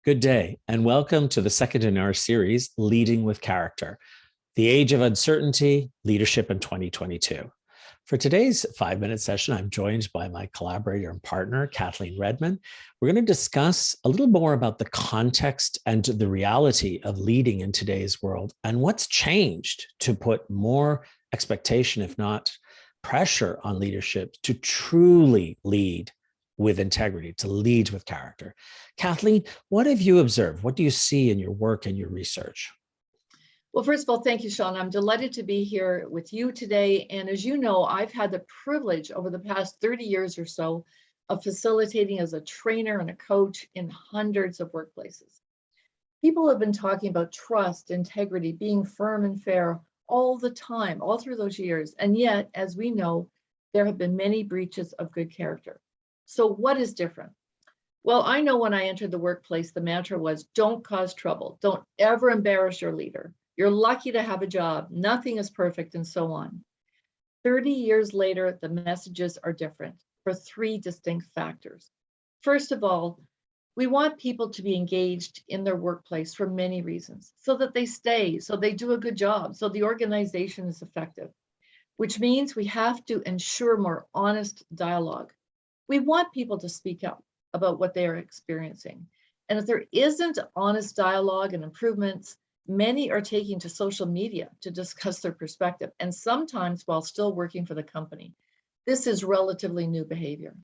Good day, and welcome to the second in our series, Leading with Character, the Age of Uncertainty, Leadership in 2022. For today's 5-minute session, I'm joined by my collaborator and partner, Kathleen Redmond. We're going to discuss a little more about the context and the reality of leading in today's world and what's changed to put more expectation, if not pressure, on leadership to truly lead with integrity, to lead with character. Kathleen, what have you observed? What do you see in your work and your research? Well, first of all, thank you, Sean. I'm delighted to be here with you today. And as you know, I've had the privilege over the past 30 years or so of facilitating as a trainer and a coach in hundreds of workplaces. People have been talking about trust, integrity, being firm and fair all the time, all through those years. And yet, as we know, there have been many breaches of good character. So what is different? Well, I know when I entered the workplace, the mantra was don't cause trouble. Don't ever embarrass your leader. You're lucky to have a job. Nothing is perfect, and so on. 30 years later, the messages are different for three distinct factors. First of all, we want people to be engaged in their workplace for many reasons, so that they stay, so they do a good job, so the organization is effective, which means we have to ensure more honest dialogue. We want people to speak up about what they are experiencing. And if there isn't honest dialogue and improvements, many are taking to social media to discuss their perspective, and sometimes while still working for the company. This is relatively new behavior.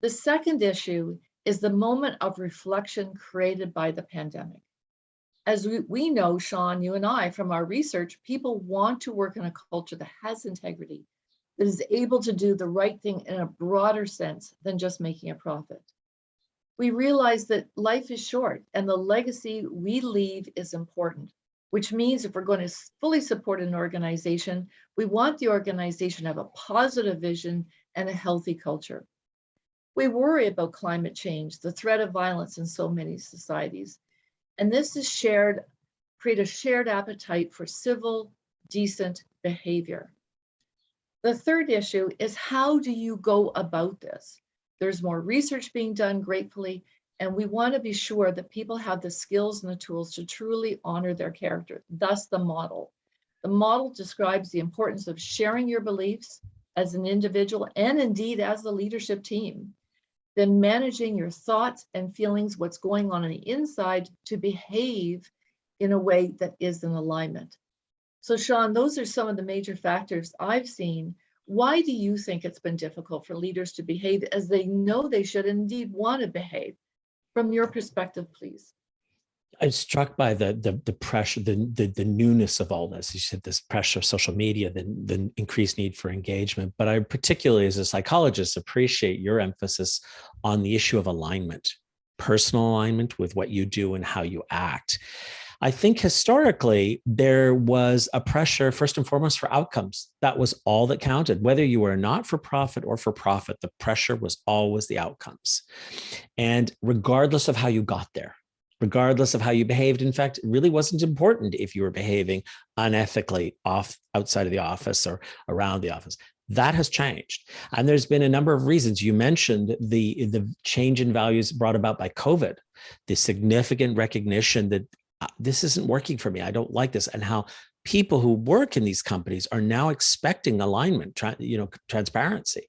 The second issue is the moment of reflection created by the pandemic. As we know, Sean, you and I, from our research, people want to work in a culture that has integrity, that is able to do the right thing in a broader sense than just making a profit. We realize that life is short and the legacy we leave is important, which means if we're going to fully support an organization, we want the organization to have a positive vision and a healthy culture. We worry about climate change, the threat of violence in so many societies, and this is create a shared appetite for civil, decent behavior. The third issue is, how do you go about this? There's more research being done, gratefully, and we want to be sure that people have the skills and the tools to truly honor their character, thus the model. The model describes the importance of sharing your beliefs as an individual and indeed as the leadership team, then managing your thoughts and feelings, what's going on the inside, to behave in a way that is in alignment. So Sean, those are some of the major factors I've seen. Why do you think it's been difficult for leaders to behave as they know they should indeed want to behave? From your perspective, please. I'm struck by the pressure, the newness of all this. You said this pressure of social media, the increased need for engagement. But I particularly, as a psychologist, appreciate your emphasis on the issue of alignment, personal alignment with what you do and how you act. I think historically, there was a pressure, first and foremost, for outcomes. That was all that counted. Whether you were not for profit or for profit, the pressure was always the outcomes. And regardless of how you got there, regardless of how you behaved, in fact, it really wasn't important if you were behaving unethically outside of the office or around the office. That has changed. And there's been a number of reasons. You mentioned the change in values brought about by COVID, the significant recognition that this isn't working for me. I don't like this. And how people who work in these companies are now expecting alignment, transparency.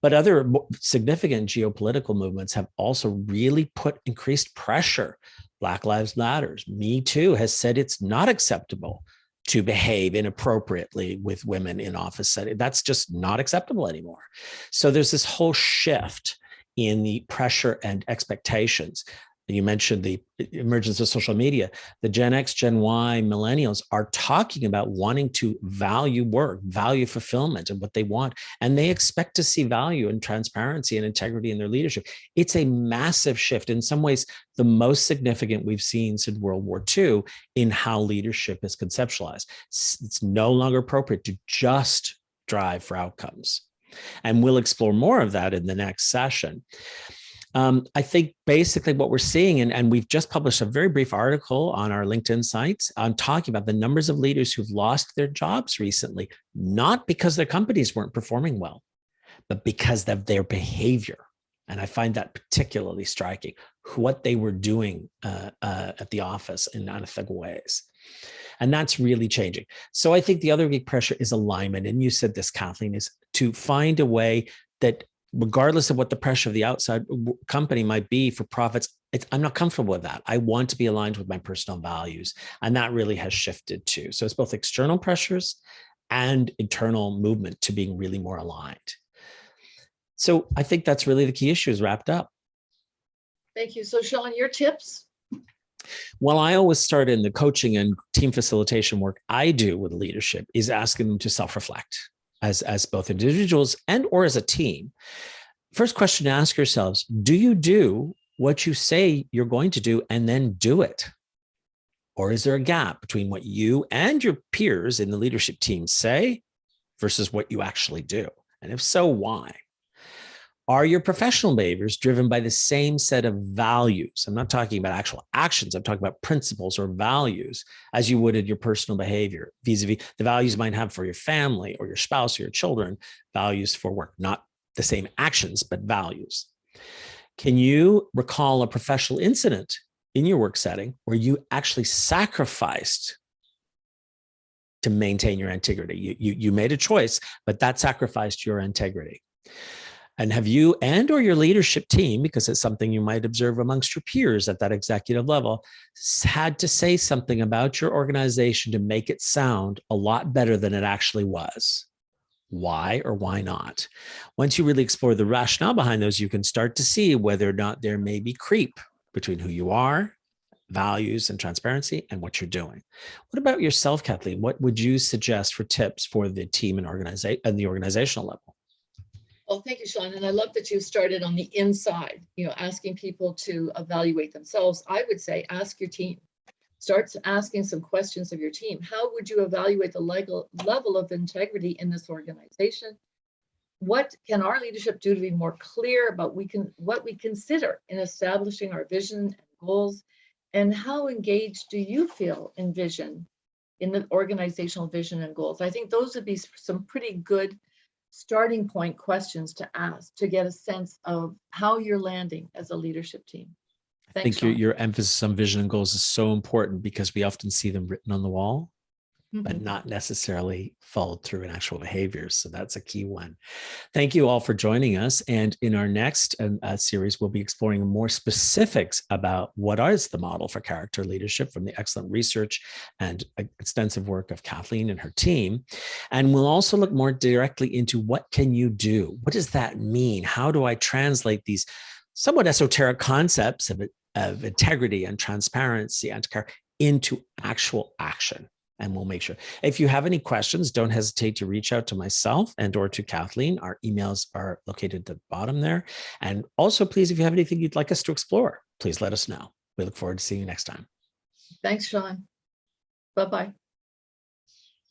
But other significant geopolitical movements have also really put increased pressure. Black Lives Matter, Me Too has said it's not acceptable to behave inappropriately with women in office setting. That's just not acceptable anymore. So there's this whole shift in the pressure and expectations. You mentioned the emergence of social media. The Gen X, Gen Y, millennials are talking about wanting to value work, value fulfillment and what they want. And they expect to see value and transparency and integrity in their leadership. It's a massive shift. In some ways, the most significant we've seen since World War II in how leadership is conceptualized. It's no longer appropriate to just drive for outcomes. And we'll explore more of that in the next session. I think basically what we're seeing, and we've just published a very brief article on our LinkedIn sites on talking about the numbers of leaders who've lost their jobs recently, not because their companies weren't performing well, but because of their behavior. And I find that particularly striking, what they were doing at the office in unethical ways. And that's really changing. So I think the other big pressure is alignment. And you said this, Kathleen, is to find a way that regardless of what the pressure of the outside company might be for profits, I'm not comfortable with that. I want to be aligned with my personal values. And that really has shifted too. So it's both external pressures and internal movement to being really more aligned. So I think that's really the key issues wrapped up. Thank you. So Sean, your tips? Well, I always start in the coaching and team facilitation work I do with leadership is asking them to self-reflect as both individuals and or as a team. First question to ask yourselves, do you do what you say you're going to do and then do it? Or is there a gap between what you and your peers in the leadership team say versus what you actually do? And if so, why? Are your professional behaviors driven by the same set of values? I'm not talking about actual actions. I'm talking about principles or values as you would in your personal behavior, vis-a-vis the values you might have for your family or your spouse or your children, values for work, not the same actions, but values. Can you recall a professional incident in your work setting where you actually sacrificed to maintain your integrity? You made a choice, but that sacrificed your integrity. And have you and or your leadership team, because it's something you might observe amongst your peers at that executive level, had to say something about your organization to make it sound a lot better than it actually was? Why or why not? Once you really explore the rationale behind those, you can start to see whether or not there may be creep between who you are, values and transparency, and what you're doing. What about yourself, Kathleen? What would you suggest for tips for the team and the organizational level? Well, thank you, Sean. And I love that you started on the inside, asking people to evaluate themselves. I would say, ask your team. Start asking some questions of your team. How would you evaluate the level of integrity in this organization? What can our leadership do to be more clear about what we consider in establishing our vision and goals? And how engaged do you feel in vision, in the organizational vision and goals? I think those would be some pretty good starting point questions to ask to get a sense of how you're landing as a leadership team. Thanks, I think your emphasis on vision and goals is so important because we often see them written on the wall, but not necessarily followed through in actual behaviors. So that's a key one. Thank you all for joining us. And in our next series, we'll be exploring more specifics about what is the model for character leadership from the excellent research and extensive work of Kathleen and her team. And we'll also look more directly into what can you do? What does that mean? How do I translate these somewhat esoteric concepts of integrity and transparency and care into actual action? And we'll make sure. If you have any questions, don't hesitate to reach out to myself and or to Kathleen. Our emails are located at the bottom there. And also, please, if you have anything you'd like us to explore, please let us know. We look forward to seeing you next time. Thanks, Sean. Bye-bye.